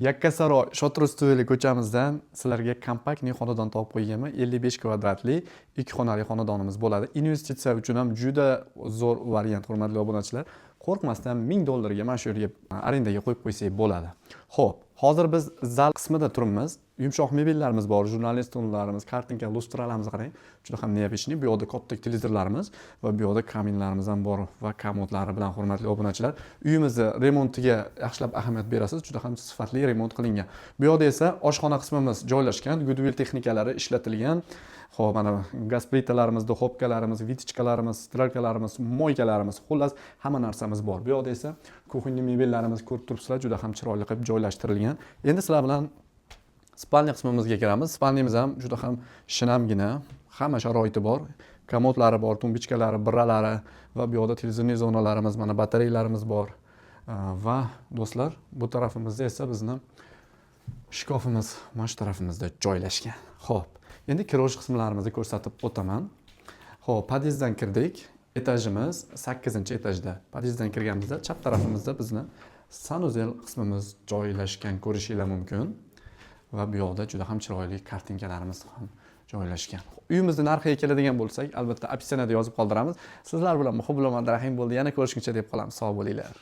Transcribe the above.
Yakkasaroy Shotr Ustuveli ko'chamizdan sizlarga kompaktniy xonadon topib qo'yganman. 55 kvadratli 2 xonali xonadonimiz bo'ladi. Investitsiya uchun ham juda zo'r variant, hurmatli obunachilar. Qo'rqmasdan $1000 mana shu yerga arendaga qo'yib qo'ysak bo'ladi. Xo'p, hozir biz zal qismida turibmiz. Yumshoq mebellarimiz bor, jurnalist stollarimiz, kartinka, lustralarimizni qarang. Juda ham neobычный. Bu yoqda katta televizorlarimiz va bu yoqda kaminlarimiz ham bor va komodlari bilan, hurmatli obunachilar, uyimizni remontiga yaxshilab ahamiyat berasiz. Juda ham sifatli remont qilingan. Bu yoqda esa oshxona qismimiz joylashgan, Goodwill texnikalari ishlatilgan. Xo'p, mana gaz plitalarimiz, duxovkalarimiz, vitichkalarimiz, strelkalarimiz, moykalarimiz, xullas hamma narsamiz bor. Bu yoqda esa kuxnya mebellarimiz ko'rib turibsizlar, juda ham chiroyli qilib joylashtirilgan. Endi sizlar bilan spalniya qismimizga kiramiz. Spalniyamiz ham juda ham shinamgina, hamma sharoiti bor. Komodlari bor, tumbichkalari, birralari va bu yoqda televizorniy zonalarimiz, mana batareyalarimiz bor. Va do'stlar, bu tarafimizda esa bizni shkofimiz mana shu tarafimizda joylashgan. Xo'p, endi kirosh qismlarimizni ko'rsatib o'taman. Xo'p, podyezddan kirdik. Etajimiz 8-etajda. Podyezddan kirganimizda chap tarafimizda bizni sanuzel qismimiz joylashgan ko'rishingiz mumkin. Va bu yoqda juda ham chiroyli kartinkalarimiz ham joylashgan. Uyimizni narxiga keladigan bo'lsak, albatta opsiyada yozib qoldiramiz. Sizlar bilan Muhib Rahim bo'ldi. Yana ko'rishguncha deb qolamiz. Sog' bo'linglar.